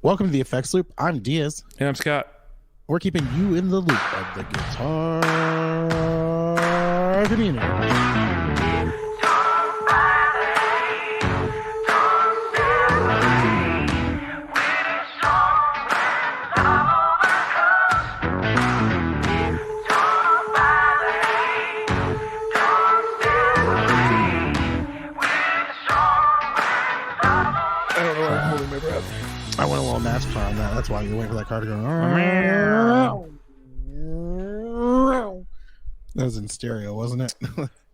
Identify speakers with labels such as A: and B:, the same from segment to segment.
A: Welcome to the Effects Loop. I'm Diaz.
B: And I'm Scott.
A: We're keeping you in the loop of the guitar community. I went a little NASCAR on that. That's why you're waiting for that car to go. That was in stereo, wasn't it?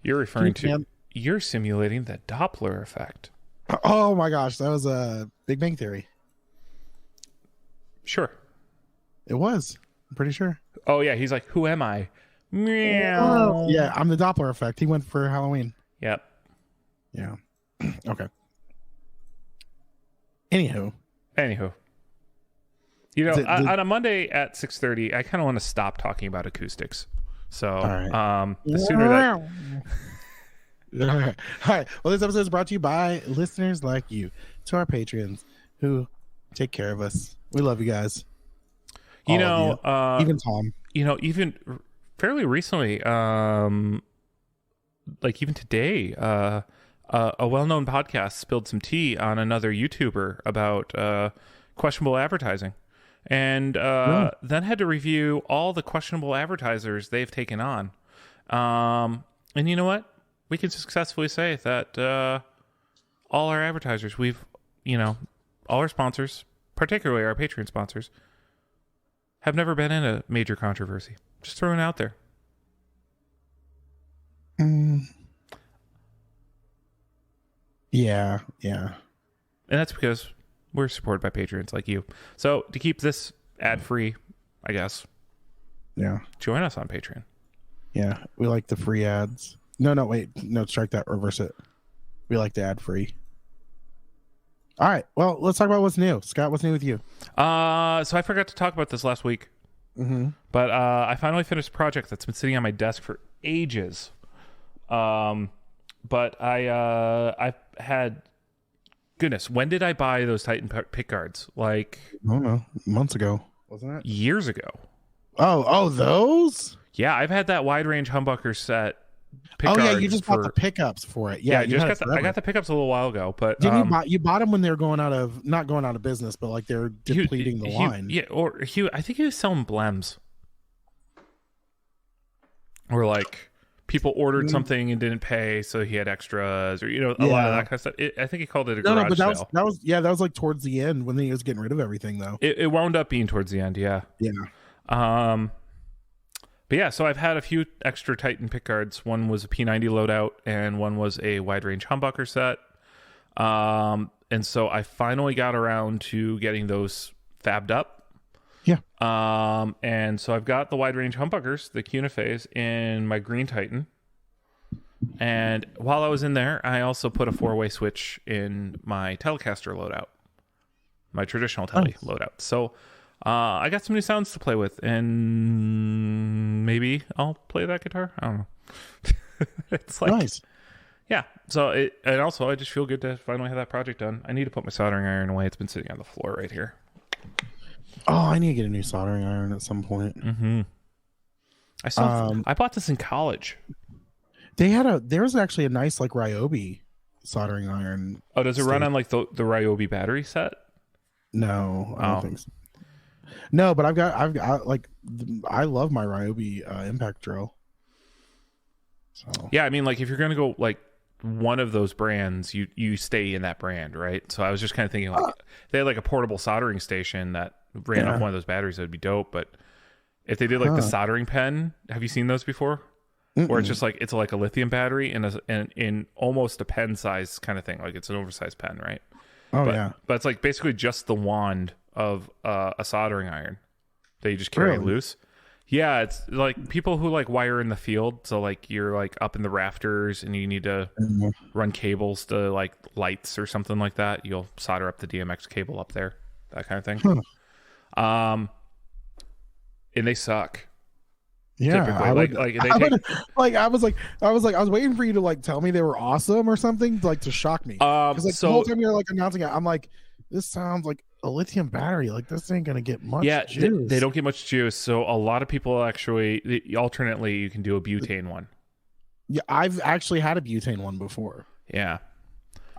B: You're referring to... You're simulating the Doppler effect.
A: Oh my gosh, that was a Big Bang Theory.
B: Sure.
A: It was. I'm pretty sure.
B: Oh, yeah. He's like, who am I?
A: Meow. Yeah, I'm the Doppler effect. He went for Halloween.
B: Yep.
A: Yeah. Okay. Anywho.
B: You know, on a Monday at 6:30, I kind of want to stop talking about acoustics. So,
A: right.
B: The sooner that...
A: All right. Well, this episode is brought to you by listeners like you, to our patrons who take care of us. We love you guys.
B: You know,
A: even Tom.
B: You know, even fairly recently, like even today, a well-known podcast spilled some tea on another YouTuber about questionable advertising, and then had to review all the questionable advertisers they've taken on. And you know what? We can successfully say that all our advertisers, all our sponsors, particularly our Patreon sponsors, have never been in a major controversy. Just throwing it out there.
A: Yeah.
B: And that's because we're supported by patrons like you. So to keep this ad-free, I guess.
A: Yeah.
B: Join us on Patreon.
A: Yeah. We like the free ads. No, wait. No, strike that. Reverse it. We like the ad-free. All right. Well, let's talk about what's new. Scott, what's new with you?
B: So I forgot to talk about this last week.
A: Mm-hmm.
B: But I finally finished a project that's been sitting on my desk for ages. But I've had... Goodness, when did I buy those Titan pickguards? Like...
A: I don't know. Months ago. Wasn't it?
B: Years ago.
A: Oh, those?
B: Yeah, I've had that wide range humbucker set.
A: Oh yeah, you just bought the pickups for it. Yeah,
B: I got the pickups a little while ago, but
A: you bought them when they were not going out of business, but like they're depleting the line.
B: Yeah, I think he was selling blems, or like people ordered something and didn't pay, so he had extras, or a lot of that kind of stuff. I think he called it a garage sale. That
A: was like towards the end when he was getting rid of everything, though.
B: It wound up being towards the end, yeah. But yeah, so I've had a few extra Titan pickguards. One was a P90 loadout, and one was a wide range humbucker set. And so I finally got around to getting those fabbed up.
A: Yeah.
B: And so I've got the wide range humbuckers, the Cuniphase, in my green Titan. And while I was in there, I also put a 4-way switch in my Telecaster loadout, my traditional Tele loadout. So I got some new sounds to play with, and maybe I'll play that guitar. I don't know. It's like
A: nice.
B: Yeah. So and also I just feel good to finally have that project done. I need to put my soldering iron away. It's been sitting on the floor right here.
A: Oh, I need to get a new soldering iron at some point.
B: Mm-hmm. I bought this in college.
A: There was actually a nice like Ryobi soldering iron.
B: Oh, does it run on like the Ryobi battery set?
A: No, I don't think so. No, but I've got like I love my Ryobi impact drill. So
B: yeah, I mean, like if you're gonna go like one of those brands, you stay in that brand, right? So I was just kind of thinking like they had like a portable soldering station that ran off one of those batteries, that'd be dope. But if they did like the soldering pen, have you seen those before? Or it's just like it's like a lithium battery and in almost a pen size kind of thing, like it's an oversized pen, right? But it's like basically just the wand of a soldering iron that you just carry loose. Yeah, it's like people who like wire in the field, so like you're like up in the rafters and you need to run cables to like lights or something like that. You'll solder up the DMX cable up there, that kind of thing. And they suck.
A: Yeah,
B: typically.
A: I was waiting for you to like tell me they were awesome or something, like to shock me. Because like the whole time you're like announcing it, I'm like, this sounds like a lithium battery. Like this ain't gonna get much
B: Yeah,
A: juice.
B: they don't get much juice. So a lot of people actually, alternately, you can do a butane one.
A: Yeah, I've actually had a butane one before.
B: Yeah.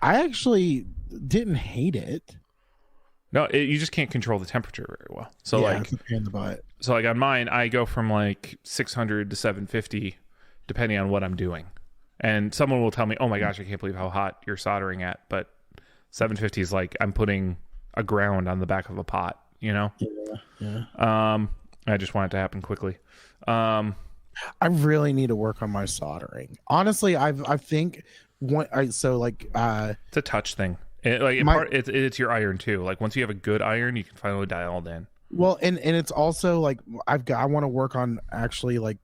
A: I actually didn't hate it.
B: No, you just can't control the temperature very well. So
A: yeah,
B: like,
A: it's a pain in the butt.
B: so like on mine, I go from like 600 to 750, depending on what I'm doing. And someone will tell me, "Oh my gosh, I can't believe how hot you're soldering at." But 750 is like I'm putting a ground on the back of a pot, you know?
A: Yeah.
B: I just want it to happen quickly.
A: I really need to work on my soldering. Honestly, I think
B: It's a touch thing. It's your iron too. Like once you have a good iron, you can finally dial it in.
A: Well, and it's also like I want to work on actually like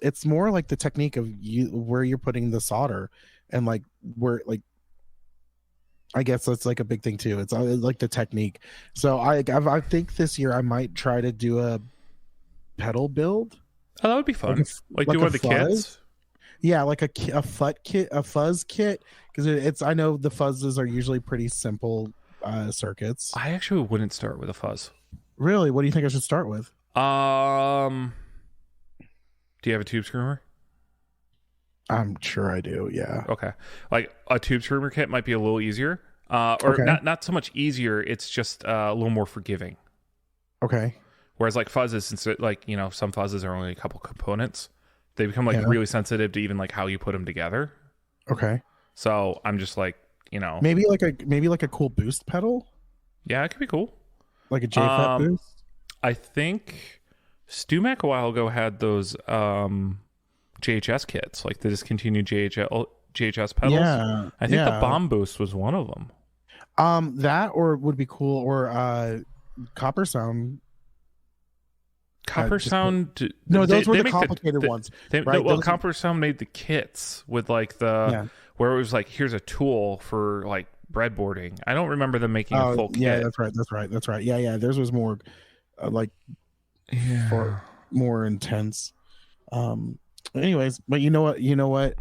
A: it's more like the technique of where you're putting the solder and like where like I guess that's like a big thing too. It's like the technique. So I think this year I might try to do a pedal build.
B: Oh, that would be fun. Like do one of the kits.
A: Yeah, like a fuzz kit, because it's I know the fuzzes are usually pretty simple circuits.
B: I actually wouldn't start with a fuzz.
A: Really? What do you think I should start with?
B: Do you have a tube screamer?
A: I'm sure I do. Yeah.
B: Okay. Like a tube screamer kit might be a little easier, or
A: Okay.
B: not so much easier. It's just a little more forgiving.
A: Okay.
B: Whereas like fuzzes, since like some fuzzes are only a couple components, they become like really sensitive to even like how you put them together.
A: Okay.
B: So I'm just like
A: maybe like a cool boost pedal.
B: Yeah, it could be cool.
A: Like a JFET boost.
B: I think StewMac a while ago had those JHS kits, like the discontinued JHS pedals.
A: Yeah.
B: I think the bomb boost was one of them.
A: That or would be cool, or Copper Sound.
B: Copper Sound.
A: No, those were the complicated ones.
B: Right? Well, Copper Sound made the kits with like where it was like, here's a tool for like breadboarding. I don't remember them making a full kit.
A: Yeah, that's right. Yeah. Theirs was more for more intense. Anyways, but you know what?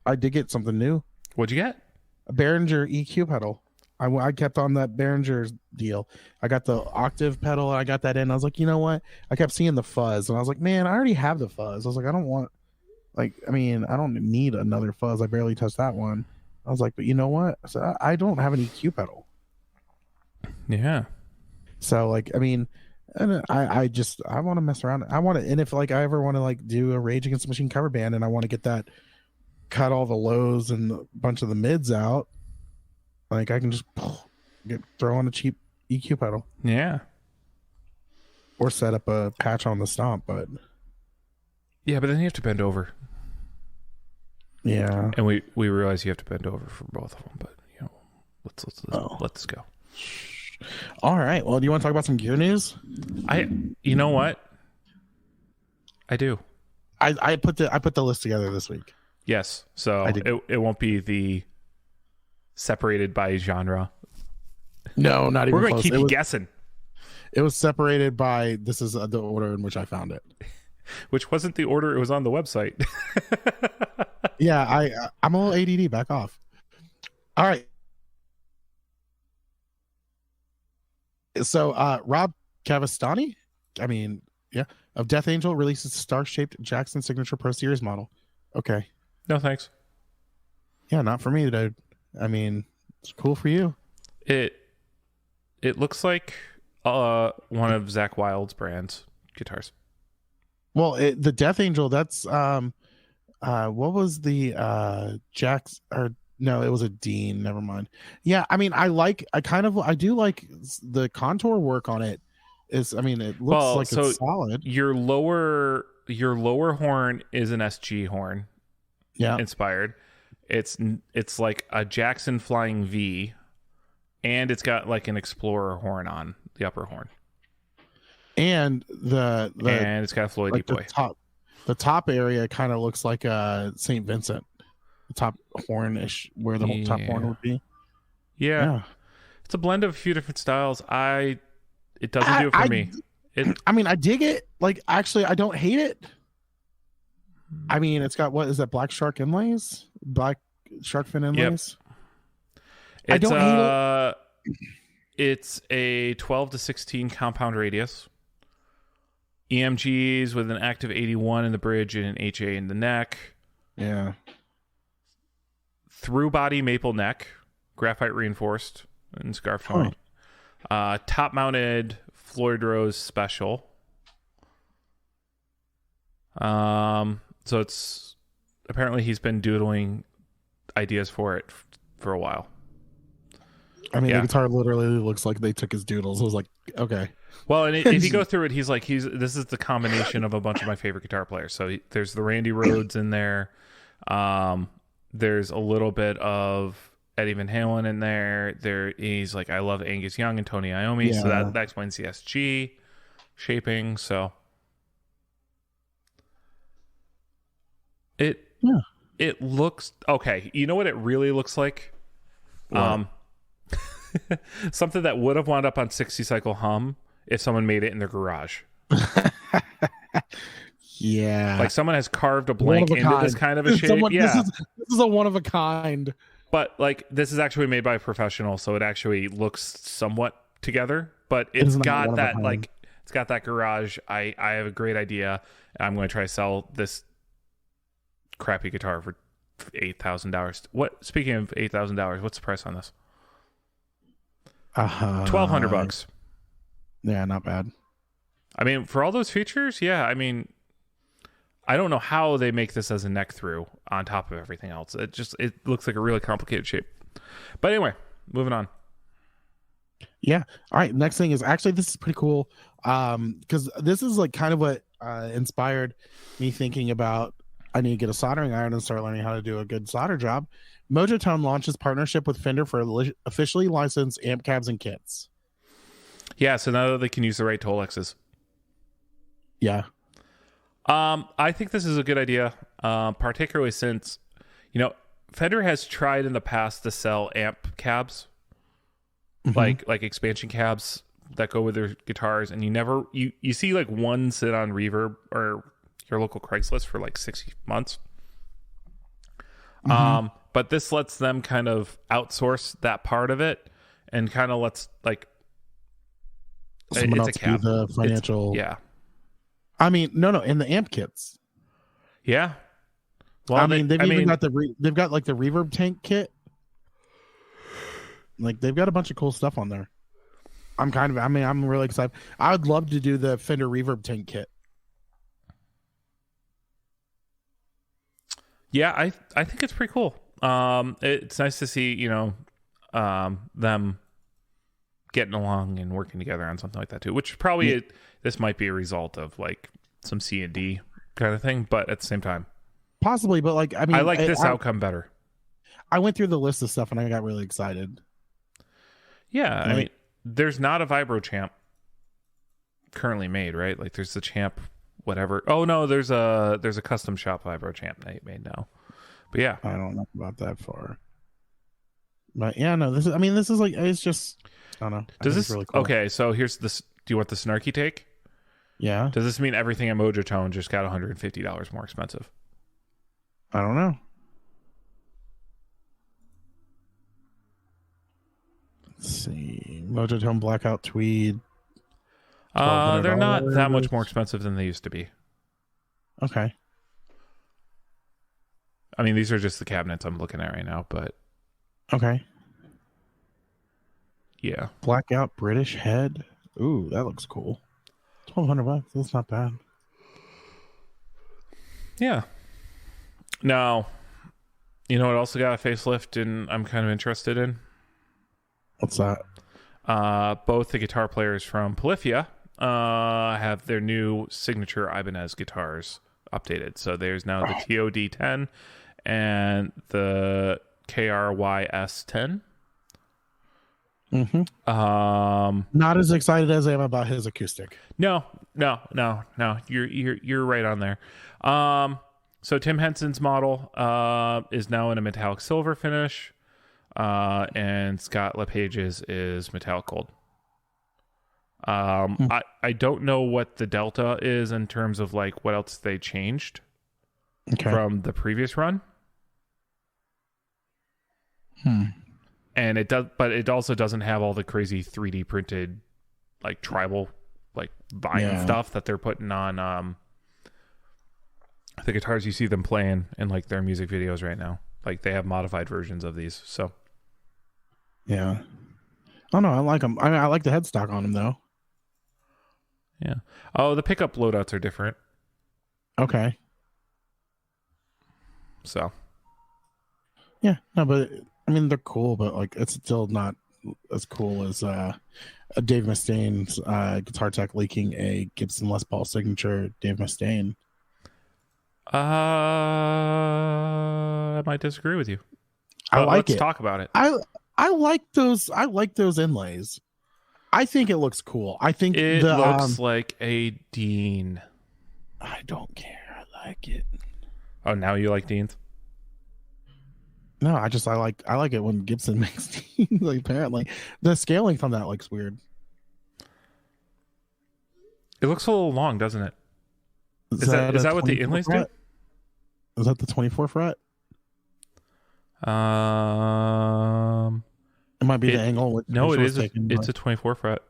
A: I did get something new.
B: What'd you get?
A: A Behringer EQ pedal. I kept on that Behringer deal. I got the octave pedal. I got that in. I was like, you know what? I kept seeing the fuzz, and I was like, man, I already have the fuzz. I was like, I don't need another fuzz. I barely touched that one. I was like, but you know what? So I don't have an EQ pedal.
B: Yeah.
A: So like, I mean, and I want to mess around. I want to, and if like I ever want to like do a Rage Against the Machine cover band, and I want to get that, cut all the lows and a bunch of the mids out, like I can just throw on a cheap EQ pedal.
B: Yeah.
A: Or set up a patch on the stomp, but
B: yeah, but then you have to bend over.
A: Yeah.
B: And we realize you have to bend over for both of them, but let this go.
A: All right. Well, do you want to talk about some gear news?
B: You know what? I do.
A: I put the list together this week.
B: Yes. So it won't be the separated by genre.
A: No, not even
B: We're going
A: close.
B: to keep you guessing.
A: It was separated by, this is the order in which I found it.
B: Which wasn't the order it was on the website.
A: Yeah, I'm a little ADD. Back off. All right. So Rob Cavastani, of Death Angel, releases star-shaped Jackson Signature Pro Series model. Okay.
B: No thanks.
A: Yeah, not for me, dude. I mean, it's cool for you.
B: It looks like one of Zach Wild's brand's guitars.
A: Well, the Death Angel, that's what was the Jack's, or no, it was a Dean. Never mind. Yeah, I mean, I do like the contour work on it. It looks like it's solid.
B: Your lower horn is an SG horn.
A: Yeah.
B: Inspired. It's like a Jackson Flying V, and it's got like an Explorer horn on the upper horn.
A: And
B: and it's got a Floyd Boy.
A: The top area kind of looks like a St. Vincent. The top horn-ish, where the top horn would be.
B: Yeah. It's a blend of a few different styles. It doesn't do it for me.
A: I dig it. Like, actually, I don't hate it. I mean, it's got, what is that, black shark inlays? Black shark fin inlays?
B: It's
A: don't hate it.
B: it's a 12 to 16 compound radius. EMGs with an active 81 in the bridge and an HA in the neck.
A: Yeah.
B: Through body maple neck, graphite reinforced and scarf joint. Top mounted Floyd Rose special. So it's apparently he's been doodling ideas for it for a while.
A: I mean, the guitar literally looks like they took his doodles. I was like, okay.
B: Well, and if you go through it, he's like, this is the combination of a bunch of my favorite guitar players. So there's the Randy Rhoads in there. There's a little bit of Eddie Van Halen in there. He's like, I love Angus Young and Tony Iommi. So that explains the SG shaping. So it looks okay. You know what it really looks like? What? Something that would have wound up on 60 Cycle Hum if someone made it in their garage.
A: Yeah,
B: like someone has carved a blank into this kind of a shape.
A: This is a one of a kind.
B: But like this is actually made by a professional, so it actually looks somewhat together. But it's got that it's got that garage. I have a great idea, and I'm going to try to sell this crappy guitar for $8,000. What? Speaking of $8,000, what's the price on this? $1,200.
A: Yeah, not bad.
B: I mean, for all those features, yeah. I mean, I don't know how they make this as a neck through on top of everything else. It looks like a really complicated shape. But anyway, moving on.
A: Yeah. All right. Next thing is actually this is pretty cool. Because this is like kind of what inspired me thinking about I need to get a soldering iron and start learning how to do a good solder job. Mojotone launches partnership with Fender for officially licensed amp cabs and kits.
B: Yeah, so now they can use the right Tolexes.
A: Yeah.
B: I think this is a good idea, particularly since, Fender has tried in the past to sell amp cabs, like expansion cabs that go with their guitars, and you see like one sit on Reverb or your local Craigslist for like 6 months. But this lets them kind of outsource that part of it and kind of lets like
A: someone else do the financial.
B: Yeah.
A: I mean, no, in the amp kits.
B: Yeah. Well,
A: they've got they've got like the reverb tank kit. Like they've got a bunch of cool stuff on there. I'm really excited. I would love to do the Fender reverb tank kit.
B: Yeah, I think it's pretty cool. It's nice to see, them getting along and working together on something like that too, which probably this might be a result of like some C&D kind of thing, but at the same time
A: possibly, but like I
B: like this outcome better.
A: I went through the list of stuff and I got really excited.
B: Yeah, I mean, there's not a Vibro Champ currently made, right? Like there's the Champ whatever. Oh no, there's a custom shop Vibro Champ made now. But yeah,
A: I don't know about that far. But yeah, no, this is like it's just I don't know.
B: Does this
A: really cool.
B: Okay? So here's this. Do you want the snarky take?
A: Yeah.
B: Does this mean everything at Mojotone just got $150 more expensive?
A: I don't know. Let's see. Mojotone Blackout Tweed.
B: They're not that much more expensive than they used to be.
A: Okay.
B: I mean, these are just the cabinets I'm looking at right now, but
A: okay.
B: Yeah.
A: Blackout British head. Ooh, that looks cool. $1,200. That's not bad.
B: Yeah. Now, you know what also got a facelift and I'm kind of interested in?
A: What's that?
B: Both the guitar players from Polyphia have their new signature Ibanez guitars updated. So there's now the TOD10 and the KRYS10.
A: Not as excited as I am about his acoustic.
B: No. You're right on there. So Tim Henson's model is now in a metallic silver finish, and Scott LePage's is metallic gold. I don't know what the delta is in terms of like what else they changed from the previous run. and it does, but it also doesn't have all the crazy 3D printed like tribal like vine stuff that they're putting on the guitars you see them playing in like their music videos right now. Like they have modified versions of these. So
A: yeah. Oh no, I like them. I like the headstock on them though.
B: Yeah. Oh, the pickup loadouts are different.
A: Okay.
B: So.
A: Yeah, no, but I mean they're cool, but like it's still not as cool as Dave Mustaine's Guitar Tech leaking a Gibson Les Paul signature Dave Mustaine.
B: I might disagree with you. Let's talk about it.
A: I like those. I like those inlays. I think it looks cool. I think
B: it looks like a Dean.
A: I don't care. I like it.
B: Oh, now you like Deans?
A: No, I like it when Gibson makes Deans. Like, apparently, the scaling from that looks weird.
B: It looks a little long, doesn't it? Is that what the inlays do?
A: Is that the 24 fret? It might be the angle.
B: No, it is. It's a 24 fret.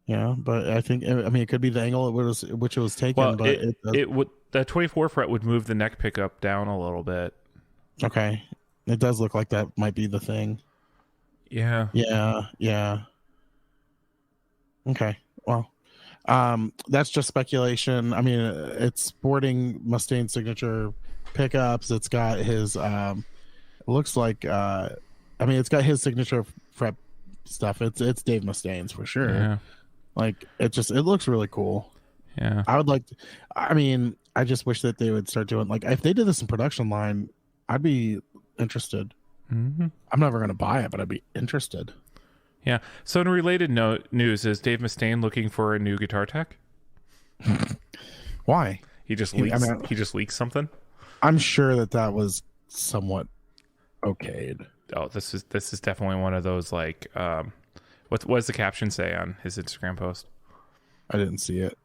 A: Yeah, but I think it could be the angle which it was taken.
B: Well,
A: but
B: it would, the 24 fret would move the neck pickup down a little bit.
A: Okay, it does look like that might be the thing.
B: Yeah.
A: Yeah. Okay. Well, that's just speculation. I mean, it's sporting Mustaine signature pickups. It's got his looks like it's got his signature fret stuff. It's Dave Mustaine's for sure.
B: Yeah.
A: Like it looks really cool.
B: Yeah.
A: I just wish that they would start doing, like, if they did this in production line, I'd be interested.
B: Mm-hmm.
A: I'm never going to buy it, but I'd be interested.
B: Yeah. So in related news, is Dave Mustaine looking for a new guitar tech?
A: Why?
B: He just leaks. He just leaks something.
A: I'm sure that was somewhat okayed.
B: Oh, this is definitely one of those, like, what does the caption say on his Instagram post?
A: I didn't see it.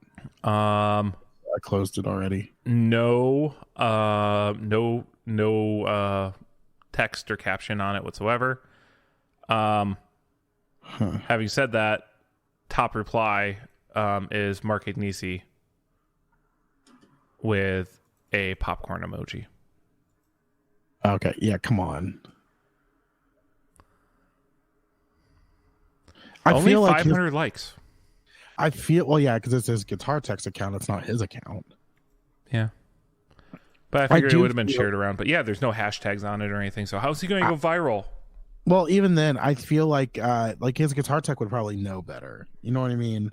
A: I closed it already.
B: No text or caption on it whatsoever. Having said that, top reply is Mark Agnesi with a popcorn emoji.
A: Okay, yeah, come on.
B: Only 500 likes.
A: Because it's his Guitar Tech's account. It's not his account.
B: Yeah. But I figured it would have been shared around. But yeah, there's no hashtags on it or anything. So how's he going to go viral?
A: Well, even then, I feel like his Guitar Tech would probably know better. You know what I mean?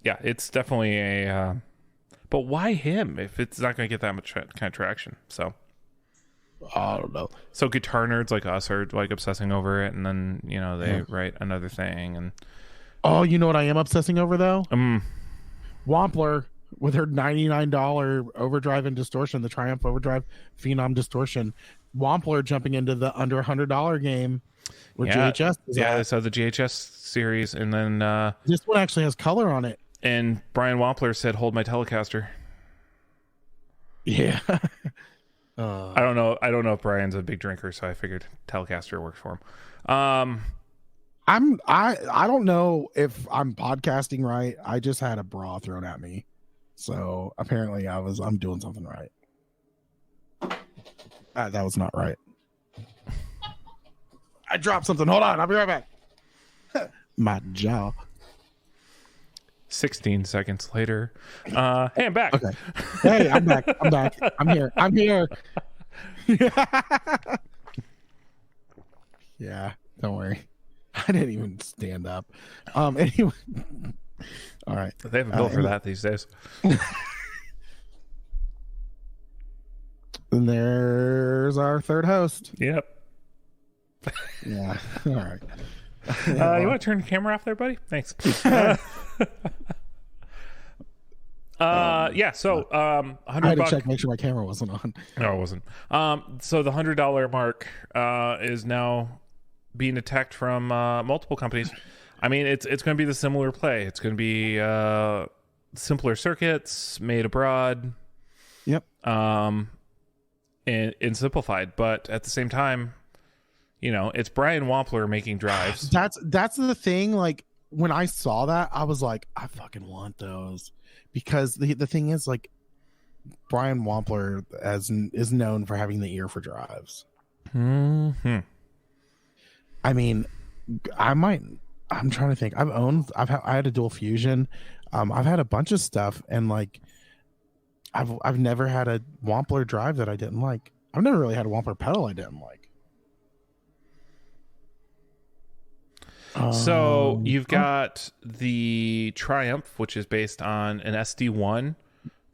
B: Yeah, it's definitely a... but why him if it's not going to get that much kind of traction? So...
A: I don't know.
B: So guitar nerds like us are like obsessing over it, and then they write another thing. And
A: oh, you know what I am obsessing over though? Wampler with her $99 overdrive and distortion, the Triumph Overdrive Phenom distortion. Wampler jumping into the under $100 game where GHS is at.
B: So the GHS series, and then
A: this one actually has color on it.
B: And Brian Wampler said, "Hold my Telecaster."
A: Yeah.
B: I don't know if Brian's a big drinker, so I figured Telecaster works for him.
A: I don't know if I'm podcasting right. I just had a bra thrown at me, so apparently I'm doing something right. That was not right. I dropped something. Hold on, I'll be right back. My jaw.
B: 16 seconds later. Hey, I'm back.
A: Okay. Hey, I'm back. I'm here. Yeah, don't worry. I didn't even stand up. Anyway. All right.
B: They have a bill for that these days.
A: And there's our third host.
B: Yep.
A: Yeah. All right.
B: You want to turn the camera off there, buddy? Thanks. Yeah, so $100.
A: I had to check, make sure my camera wasn't on.
B: No, it wasn't. So the $100 mark is now being attacked from multiple companies. I mean, it's going to be the similar play. It's going to be simpler circuits made abroad.
A: Yep.
B: And simplified, but at the same time, It's Brian Wampler making drives.
A: That's the thing. Like when I saw that, I was like, I fucking want those, because the thing is, like, Brian Wampler is known for having the ear for drives.
B: Mm-hmm.
A: I mean, I'm trying to think. I had a dual fusion. I've had a bunch of stuff, and like, I've never had a Wampler drive that I didn't like. I've never really had a Wampler pedal I didn't like.
B: So you've got the Triumph, which is based on an SD1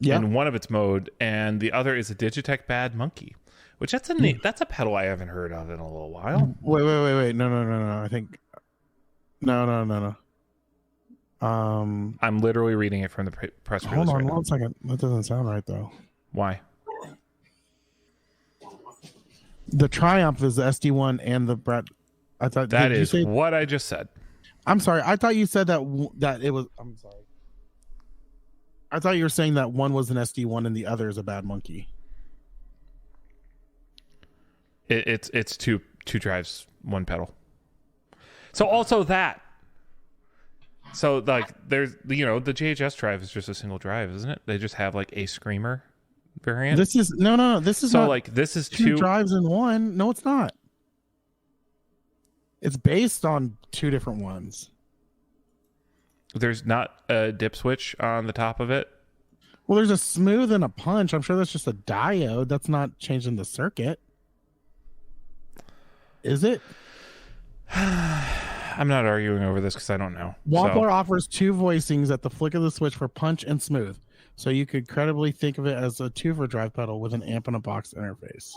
B: in one of its mode, and the other is a Digitech Bad Monkey, which that's a pedal I haven't heard of in a little while.
A: Wait. No. I think no.
B: I'm literally reading it from the press release.
A: Hold on 1 second. That doesn't sound right though.
B: Why?
A: The Triumph is the SD1 and the Brett. I thought
B: that is what I just said.
A: I'm sorry. I thought you said that it was. I'm sorry. I thought you were saying that one was an SD1 and the other is a Bad Monkey.
B: It's two drives, one pedal. So also that. So like there's the JHS drive is just a single drive, isn't it? They just have like a Screamer variant.
A: This is no. This is
B: so
A: not
B: like this is
A: two drives in one. No, it's not. It's based on two different ones.
B: There's not a dip switch on the top of it.
A: Well, there's a smooth and a punch. I'm sure that's just a diode. That's not changing the circuit. Is it?
B: I'm not arguing over this because I don't know.
A: Wampler offers two voicings at the flick of the switch for punch and smooth. So you could credibly think of it as a two for drive pedal with an amp and a box interface.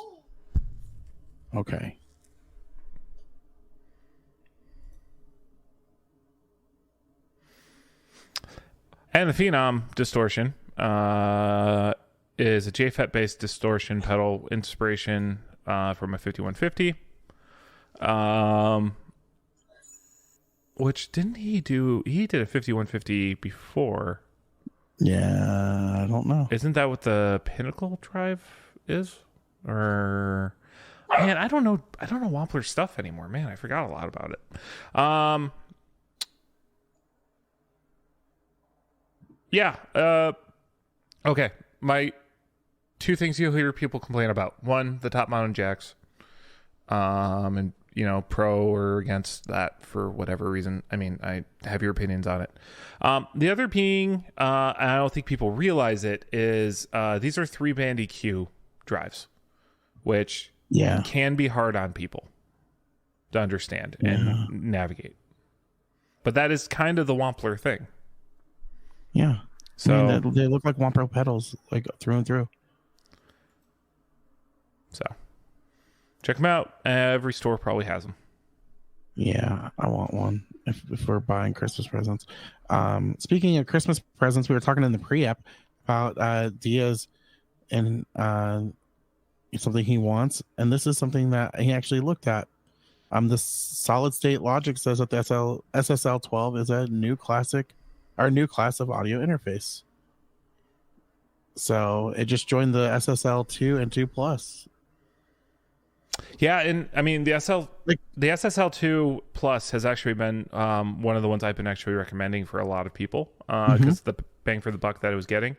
A: Okay.
B: And the Phenom distortion is a JFET-based distortion pedal inspiration from a 5150. Which didn't he do? He did a 5150 before.
A: Yeah, I don't know.
B: Isn't that what the Pinnacle drive is? Or man, I don't know Wampler's stuff anymore. Man, I forgot a lot about it. Yeah. Okay. My two things you'll hear people complain about. One, the top mounted jacks. And pro or against that for whatever reason. I mean, I have your opinions on it. The other being, and I don't think people realize it, is these are 3-band EQ drives, which can be hard on people to understand and navigate. But that is kind of the Wampler thing.
A: Yeah.
B: So
A: I mean, they look like Wampler pedals, like through and through.
B: So check them out. Every store probably has them.
A: Yeah, I want one if we're buying Christmas presents. Speaking of Christmas presents, we were talking in the pre-app about Diaz and something he wants, and this is something that he actually looked at. The solid state logic says that the SSL 12 is a new class of audio interface. So it just joined the SSL 2 and 2 Plus.
B: Yeah, and I mean the SSL2 Plus has actually been one of the ones I've been actually recommending for a lot of people because the bang for the buck that it was getting.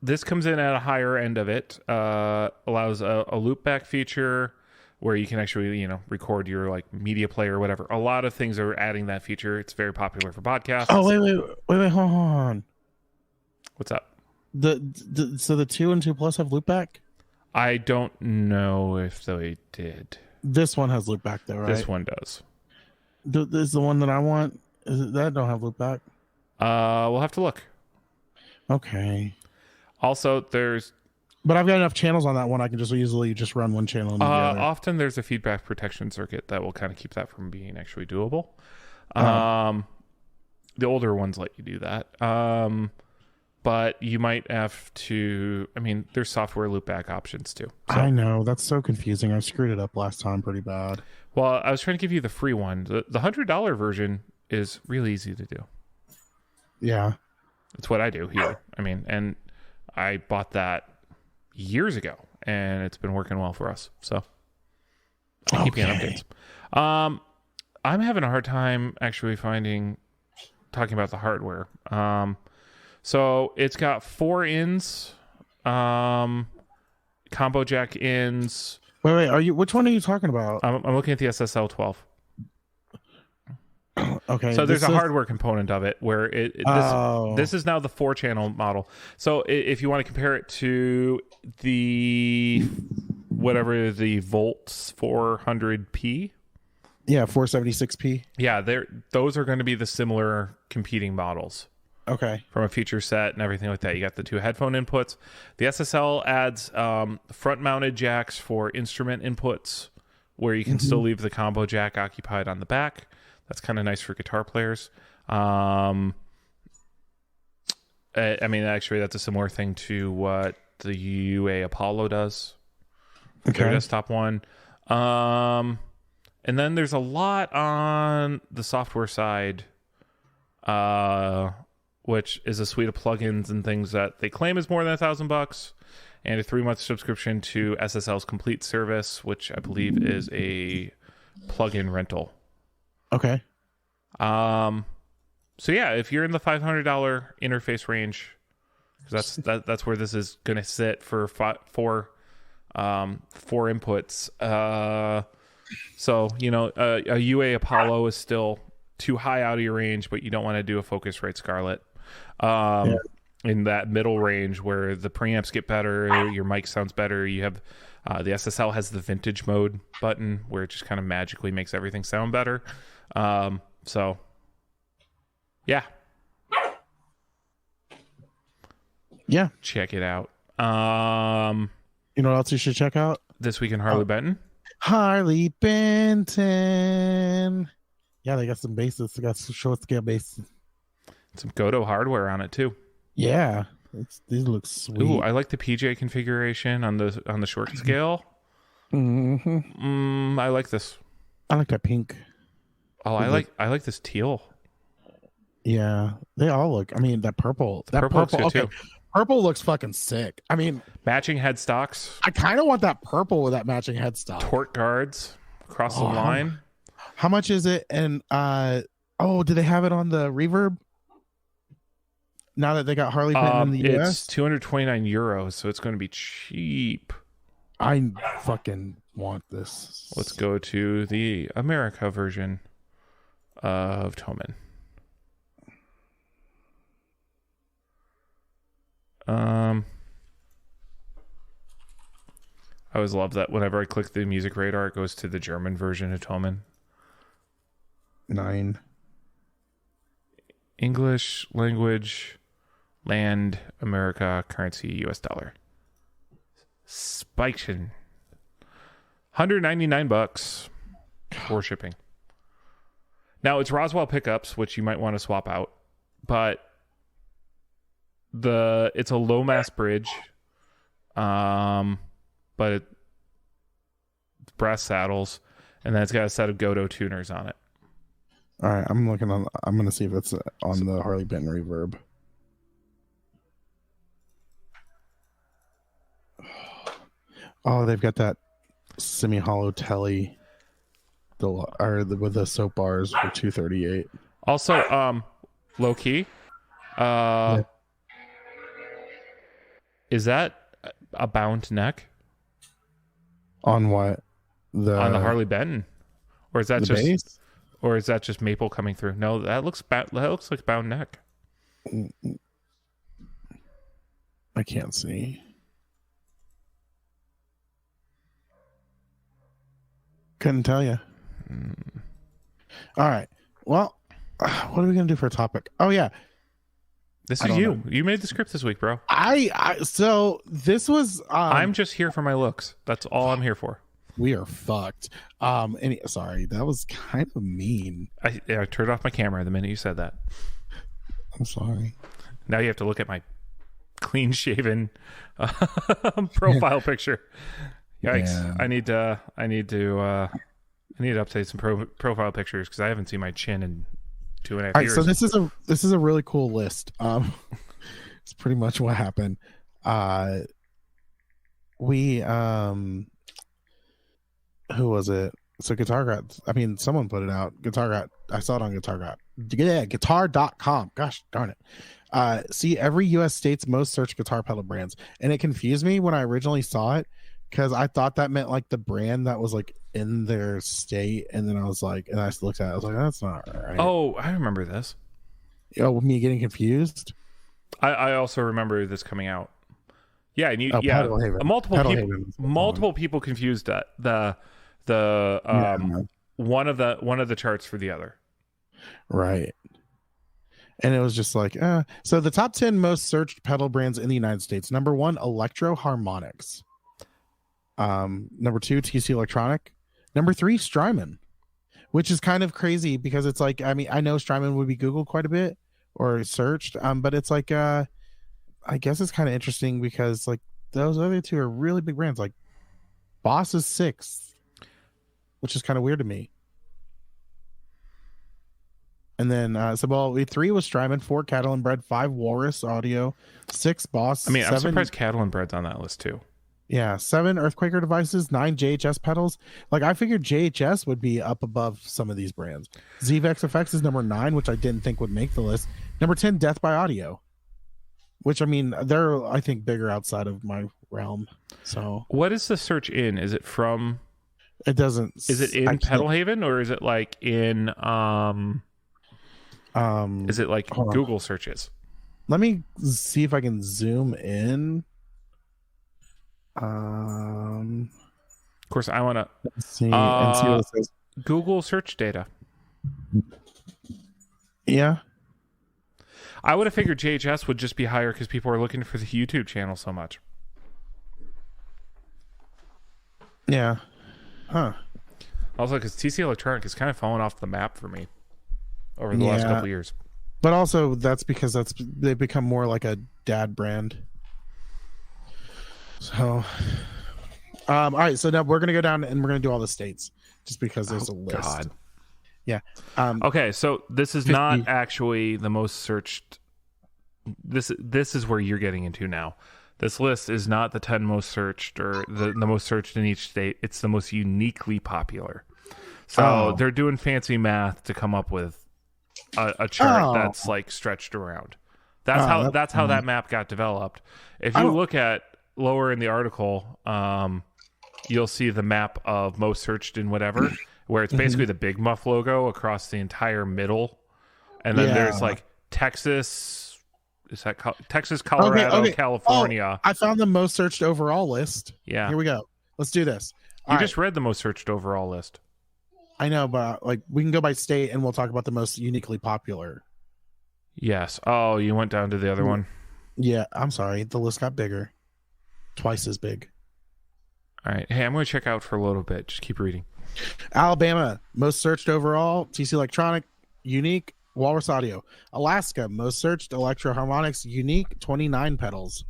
B: This comes in at a higher end of it. Allows a loopback feature where you can actually record your like media player or whatever. A lot of things are adding that feature. It's very popular for podcasts.
A: Oh wait, hold on.
B: What's up?
A: So the 2 and 2 Plus have loopback?
B: I don't know if they did.
A: This one has loopback though, right?
B: This one does.
A: This is the one that I want. That don't have loopback?
B: We'll have to look.
A: Okay.
B: Also,
A: but I've got enough channels on that one. I can just easily just run one channel into the other.
B: Often there's a feedback protection circuit that will kind of keep that from being actually doable. The older ones let you do that. But you might have to, I mean, there's software loopback options too. So,
A: I know. That's so confusing. I screwed it up last time pretty bad.
B: Well, I was trying to give you the free one. The $100 version is really easy to do.
A: Yeah.
B: It's what I do here. I mean, and I bought that years ago, and it's been working well for us. So I keep getting updates. I'm having a hard time actually talking about the hardware. So it's got 4 ins, combo jack ins.
A: Wait, which one are you talking about?
B: I'm looking at the SSL 12.
A: Okay.
B: So there's a hardware component of it where this is now the 4-channel model. So if you want to compare it to the Volts 400p.
A: Yeah, 476p.
B: Yeah, those are going to be the similar competing models.
A: Okay.
B: From a feature set and everything like that. You got the 2 headphone inputs. The SSL adds front-mounted jacks for instrument inputs where you can still leave the combo jack occupied on the back. That's kind of nice for guitar players. I mean, actually, that's a similar thing to what the UA Apollo does. Okay. Their desktop one. And then there's a lot on the software side, which is a suite of plugins and things that they claim is more than $1,000, and a 3-month subscription to SSL's Complete service, which I believe is a plugin rental.
A: Okay.
B: So yeah, if you're in the $500 interface range, that's where this is going to sit for 4 inputs. So a UA Apollo is still too high out of your range, but you don't want to do a Focusrite Scarlett. In that middle range where the preamps get better, your mic sounds better. You have the SSL has the vintage mode button where it just kind of magically makes everything sound better. So yeah, check it out.
A: You know what else you should check out?
B: This Week in Harley Benton.
A: Harley Benton. Yeah, they got some basses. They got some short scale basses.
B: Some Goto hardware on it too.
A: Yeah, these look sweet.
B: Ooh, I like the PJ configuration on the short scale. I like this.
A: I like that pink.
B: Oh, I like this teal.
A: Yeah, they all look. I mean, that purple.
B: Purple looks good too.
A: Purple looks fucking sick. I mean,
B: matching headstocks.
A: I kind of want that purple with that matching headstock.
B: Torque guards across the line.
A: How much is it? And do they have it on the Reverb? Now that they got Harley Benton in the US?
B: It's 229 euros, so it's going to be cheap.
A: I fucking want this.
B: Let's go to the America version of Thomann. I always love that whenever I click the music radar, it goes to the German version of Thomann.
A: 9.
B: English language, land, America, currency, US dollar. Spiked in $199 for shipping. Now it's Roswell pickups, which you might want to swap out, but it's a low mass bridge, but it's brass saddles, and then it's got a set of Goto tuners on it.
A: All right, I'm going to see if it's on the Harley Benton Reverb. Oh, they've got that semi-hollow telly with the soap bars for $238.
B: Also, low key, is that a bound neck?
A: On what?
B: On the Harley Benton, or is that just
A: bass?
B: Or is that just maple coming through? No, that looks like bound neck.
A: I can't see. Couldn't tell you. All right. Well, what are we gonna do for a topic? Oh yeah,
B: this is you. You made the script this week, bro.
A: So this was.
B: I'm just here for my looks. That's all I'm here for.
A: We are fucked. Sorry, that was kind of mean.
B: I turned off my camera the minute you said that.
A: I'm sorry.
B: Now you have to look at my clean shaven profile picture. Yikes! Yeah. I need to update some profile pictures because I haven't seen my chin in 2.5 years.
A: So this is a really cool list. It's pretty much what happened. Who was it? So Guitar got, I mean, someone put it out. Guitar got, I saw it on Guitar got. Yeah, guitar.com. Gosh darn it. See every US state's most searched guitar pedal brands. And it confused me when I originally saw it because I thought that meant like the brand that was like in their state. And then I was like, and I looked at it, I was like, that's not right.
B: Oh, I remember this.
A: Oh, me getting confused.
B: I also remember this coming out. Yeah, and
A: Pedal Haven.
B: multiple people confused that one of the charts for the other.
A: Right. And it was just like, so the top 10 most searched pedal brands in the United States. Number 1, Electro Harmonics. Number 2, TC Electronic. Number 3, Strymon, which is kind of crazy because it's like, I mean, I know Strymon would be Googled quite a bit or searched, but it's like, I guess it's kind of interesting because like those other two are really big brands. Like Boss is 6th, which is kind of weird to me. And then, 3 was Strymon, 4 Cattle and Bread, 5 Walrus Audio, 6 Boss.
B: I mean,
A: 7,
B: I'm surprised Cattle and Bread's on that list too.
A: Yeah, 7 Earthquaker devices, 9 JHS pedals. Like I figured JHS would be up above some of these brands. ZVEX Effects is number 9, which I didn't think would make the list. Number 10, Death by Audio, which I mean, they're I think bigger outside of my realm. So
B: what is the search in? Is it from?
A: It doesn't.
B: Is it in Pedal Haven or is it like in is it like Google searches?
A: Let me see if I can zoom in.
B: Of course, I want to
A: see what it says.
B: Google search data.
A: Yeah,
B: I would have figured JHS would just be higher because people are looking for the YouTube channel so much.
A: Yeah, huh?
B: Also, because TC Electronic is kind of falling off the map for me over the last couple of years.
A: But also, that's because they've become more like a dad brand. So, all right. So now we're gonna go down and we're gonna do all the states, just because there's a list. God. Yeah.
B: Okay. So this is 50. Not actually the most searched. This is where you're getting into now. This list is not the 10 most searched or the most searched in each state. It's the most uniquely popular. So they're doing fancy math to come up with a chart that's like stretched around. That's how that map got developed. If you look at lower in the article, you'll see the map of most searched in whatever, where it's basically the Big Muff logo across the entire middle, and then there's like Texas. Is that Texas, Colorado, California?
A: I found the most searched overall list.
B: Yeah,
A: here we go. Let's do this.
B: You just read the most searched overall list.
A: I know, but like we can go by state, and we'll talk about the most uniquely popular.
B: Yes. Oh, you went down to the other one.
A: Yeah, I'm sorry. The list got bigger. Twice as big.
B: All right. Hey, I'm going to check out for a little bit. Just keep reading.
A: Alabama, most searched overall, TC Electronic, Unique, Walrus Audio. Alaska, most searched, Electro Harmonics, Unique, 29 pedals.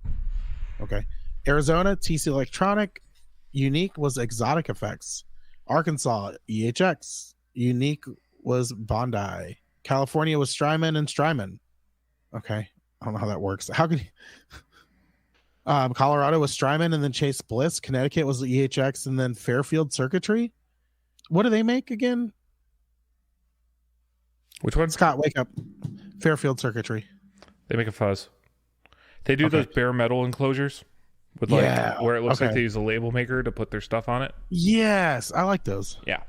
A: Okay. Arizona, TC Electronic, Unique was Exotic Effects. Arkansas, EHX, Unique was Bondi. California was Strymon and Strymon. Okay. I don't know how that works. How could Colorado was Strymon and then Chase Bliss. Connecticut was EHX and then Fairfield Circuitry. What do they make again?
B: Which one?
A: Scott, wake up. Fairfield Circuitry.
B: They make a fuzz. They do those bare metal enclosures with like where it looks like they use a label maker to put their stuff on it.
A: Yes, I like those.
B: Yeah.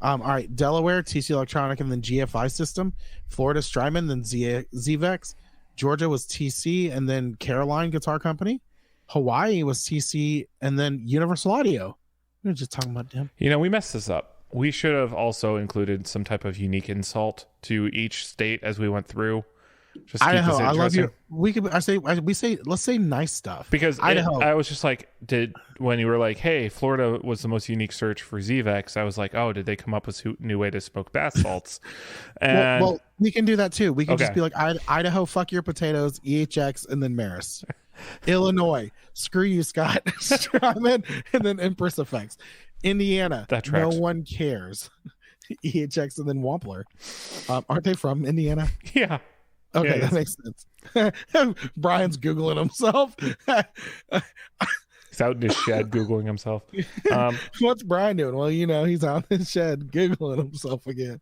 A: All right. Delaware, TC Electronic, and then GFI System. Florida, Strymon, then ZVEX. Georgia was TC, and then Caroline Guitar Company. Hawaii was TC, and then Universal Audio. We were just talking about them.
B: You know, we messed this up. We should have also included some type of unique insult to each state as we went through. Just
A: Idaho, I love you. Let's say nice stuff.
B: Because Idaho, I was just like, when you were like, hey, Florida was the most unique search for ZVEX, I was like, oh, did they come up with a new way to smoke bath salts? And
A: well, we can do that too. We can just be like, Idaho, fuck your potatoes, EHX, and then Maris. Illinois, screw you, Scott. Strymon, and then Empress Effects. Indiana, no one cares. EHX and then Wampler. Aren't they from Indiana?
B: Yeah.
A: Okay,
B: yeah,
A: that makes sense. Brian's Googling himself.
B: He's out in his shed googling himself.
A: What's Brian doing? Well, he's out in his shed giggling himself again.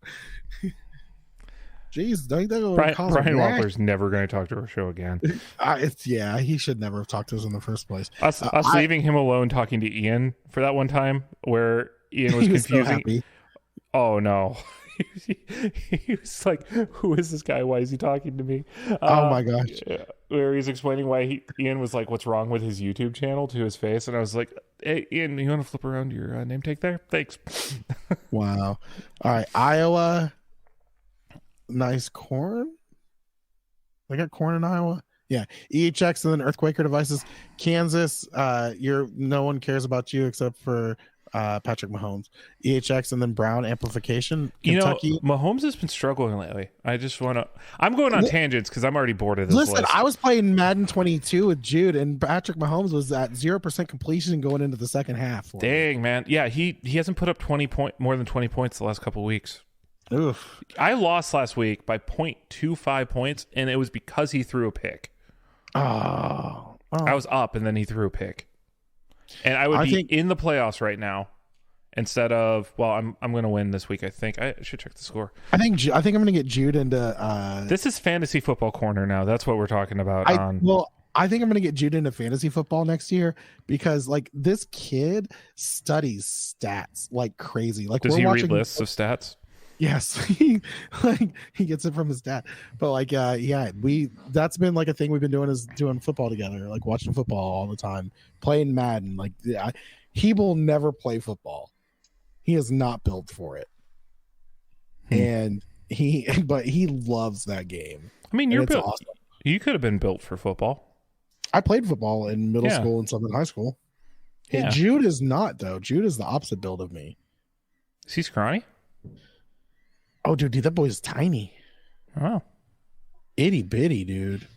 A: Jeez, don't you think
B: Brian Wampler's never going to talk to our show again.
A: He should never have talked to us in the first place.
B: Us leaving him alone talking to Ian for that one time where Ian was confusing.
A: So
B: oh no. He was like, who is this guy? Why is he talking to me?
A: Oh my gosh.
B: Where he's explaining why Ian was like, what's wrong with his YouTube channel to his face. And I was like, hey, Ian, you want to flip around your name tag there? Thanks.
A: Wow. All right. Iowa. Nice corn. They got corn in Iowa. Yeah. EHX and then Earthquaker devices. Kansas. No one cares about you except for Patrick Mahomes. EHX and then Brown amplification. Kentucky.
B: Mahomes has been struggling lately. I'm going on tangents because I'm already bored of this.
A: Listen,
B: list.
A: I was playing Madden 22 with Jude, and Patrick Mahomes was at 0% completion going into the second half.
B: Dang, man. Yeah, he hasn't put up more than 20 points the last couple of weeks.
A: Oof.
B: I lost last week by 0.25 points, and it was because he threw a pick.
A: Oh.
B: I was up, and then he threw a pick. And I would be in the playoffs right now instead of, I'm going to win this week, I think. I should check the score.
A: I think I'm going to get Jude into...
B: This is Fantasy Football Corner now. That's what we're talking about.
A: I think I'm going to get Jude into fantasy football next year because, this kid studies stats like crazy.
B: Does he read lists of stats?
A: Yes, he gets it from his dad. But that's been a thing we've been doing is doing football together, watching football all the time, playing Madden. He will never play football. He is not built for it, and he loves that game.
B: I mean, you're built. Awesome. You could have been built for football.
A: I played football in middle school and some in high school. Yeah. Jude is not though. Jude is the opposite build of me.
B: Is he scrawny?
A: Oh, dude, that boy's tiny.
B: Oh.
A: Itty bitty, dude.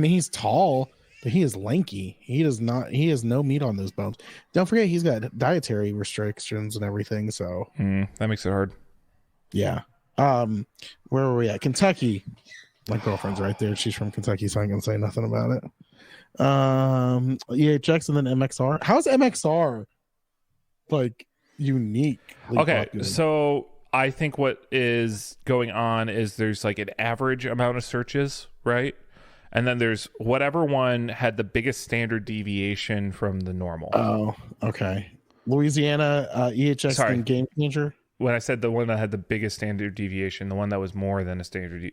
A: He's tall, but he is lanky. He has no meat on those bones. Don't forget, he's got dietary restrictions and everything, so.
B: That makes it hard.
A: Yeah. Where were we at? Kentucky. My girlfriend's right there. She's from Kentucky, so I can say nothing about it. EHX and then MXR. How's MXR, unique?
B: Okay, so... I think what is going on is there's an average amount of searches, right? And then there's whatever one had the biggest standard deviation from the normal.
A: Oh, okay. Louisiana, EHX and Game Changer?
B: When I said the one that had the biggest standard deviation, the one that was more than a standard...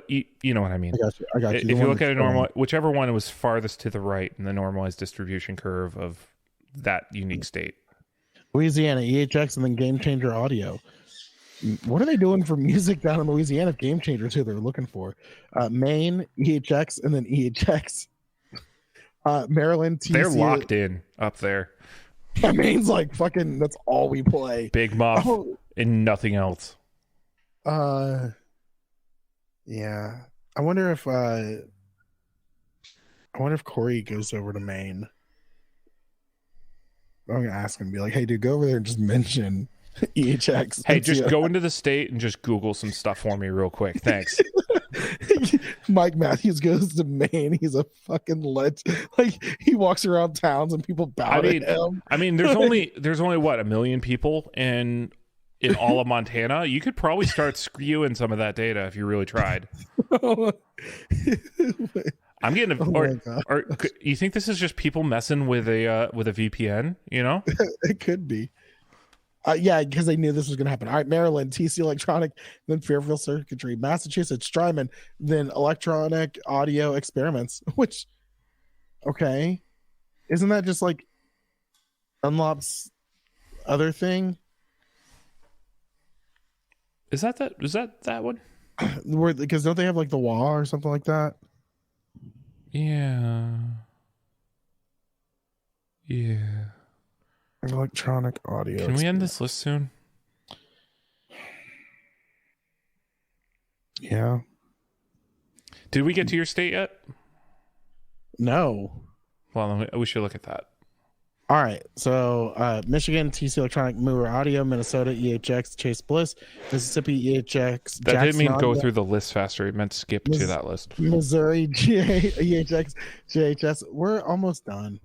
B: you know what I mean.
A: I got you.
B: If you look at a normal... Whichever one was farthest to the right in the normalized distribution curve of that unique state.
A: Louisiana, EHX, and then Game Changer Audio. What are they doing for music down in Louisiana? Game Changer too. They're looking for Maine, EHX, and then EHX. Maryland, TC.
B: They're locked in up there.
A: Yeah, Maine's fucking. That's all we play.
B: Big Muff and nothing else.
A: Yeah. I wonder if Corey goes over to Maine. I'm gonna ask him and be like, "Hey, dude, go over there and just mention." EHX.
B: Hey, just go into the state and just Google some stuff for me real quick. Thanks.
A: Mike Matthews goes to Maine. He's a fucking he walks around towns and people bow to him.
B: I mean, there's only what, 1 million people in all of Montana. You could probably start skewing some of that data if you really tried. I'm getting or you think this is just people messing with a VPN?
A: It could be. Yeah, because they knew this was going to happen. All right, Maryland, TC Electronic, then Fairfield Circuitry, Massachusetts, Strymon, then Electronic Audio Experiments, which, okay. Isn't that just Dunlop's other thing?
B: Is that one?
A: Because don't they have the wall or something like that?
B: Yeah.
A: Electronic Audio.
B: Can we end this list soon?
A: Yeah.
B: Did we get to your state yet?
A: No.
B: Well, we should look at that.
A: All right. So, Michigan, TC Electronic, Moore Audio, Minnesota, EHX, Chase Bliss, Mississippi, EHX.
B: That didn't mean go through the list faster. It meant skip to that list.
A: Missouri, EHX, JHS. We're almost done.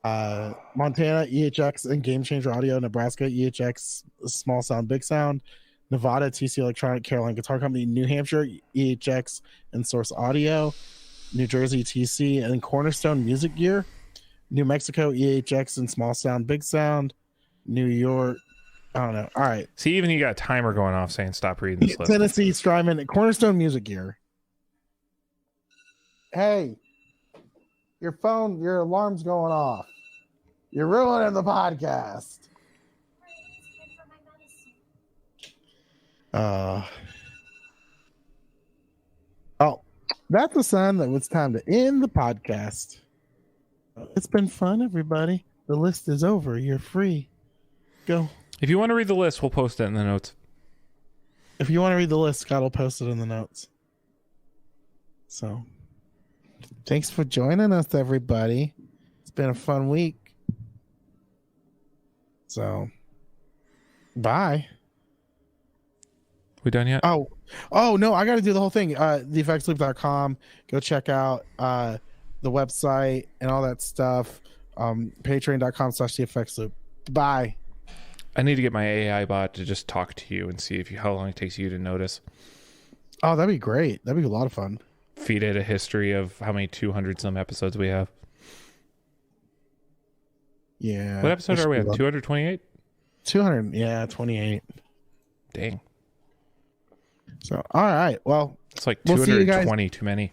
A: Montana, EHX and Game Changer Audio. Nebraska, EHX, Small Sound, Big Sound. Nevada, TC Electronic, Carolina Guitar Company. New Hampshire, EHX and Source Audio. New Jersey, TC and Cornerstone Music Gear. New Mexico, EHX and Small Sound, Big Sound. New York, I don't know. All right.
B: See, even you got a timer going off saying stop reading this list.
A: Tennessee, Strymon, Cornerstone Music Gear. Hey, your phone, your alarm's going off. You're ruining the podcast. Oh, that's a sign that it's time to end the podcast. It's been fun, everybody. The list is over. You're free. Go.
B: If you want to read the list, we'll post it in the notes.
A: If you want to read the list, Scott will post it in the notes. So, thanks for joining us, everybody. It's been a fun week. So, bye.
B: We done yet?
A: Oh no, I got to do the whole thing. TheEffectsLoop.com. Go check out the website and all that stuff. Patreon.com/TheEffectsLoop. Bye.
B: I need to get my AI bot to just talk to you and see how long it takes you to notice.
A: Oh, that'd be great. That'd be a lot of fun.
B: Feed it a history of how many 200 some episodes we have.
A: Yeah.
B: What episode are we at? 228?
A: 200. Yeah, 28.
B: Dang.
A: So, all right. Well,
B: it's like 220 too many.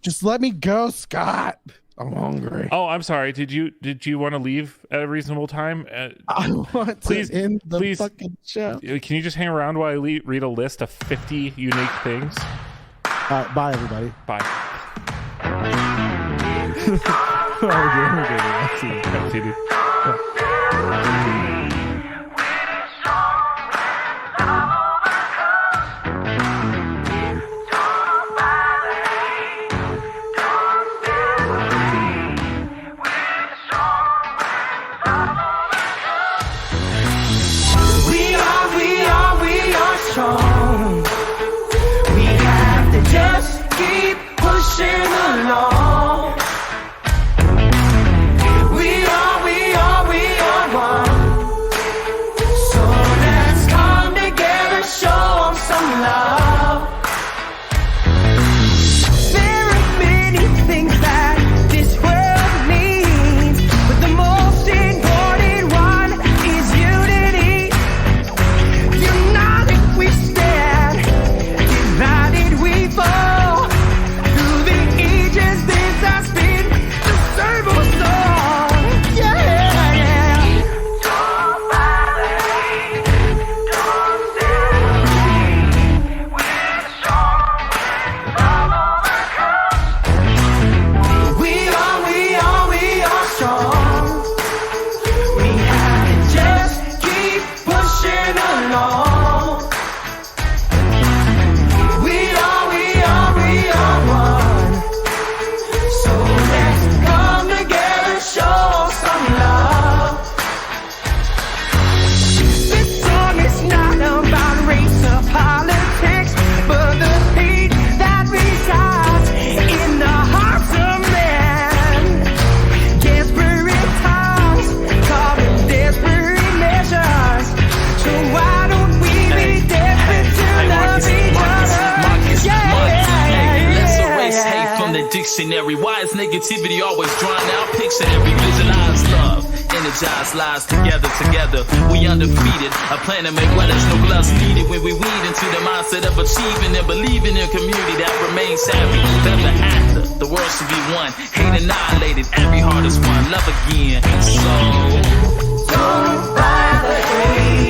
A: Just let me go, Scott. I'm hungry.
B: Oh, I'm sorry. Did you want to leave at a reasonable time?
A: I want to end the fucking show.
B: Can you just hang around while I read a list of 50 unique things?
A: Bye, everybody.
B: Bye.
C: We have to just keep pushing along. We are one. So let's come together, show 'em some love. There are many things that this world needs, but the most important one is unity. United we stand, divided we fall. Through the ages this has been the same old song. Yeah. Don't violate, don't celebrate. We're strong from all the coast. We are strong. We have to just keep pushing along. We are one. So let's come together, show some love. This song is not about race or politics, but the hate that resides in the hearts of men. Desperate times call it desperate measures. So why don't we be desperate to love each other?
D: Let's erase hate from the dictionary. Why is negativity always drawn out? Pictionary, visualize love, energize lives together. We undefeated, a plan to make where there's no gloves needed. When we weed into the mindset of achieving and believing in a community that remains happy. Ever after, the world should be one. Hate annihilated, every heart is one. Love again. So
C: Don't violate.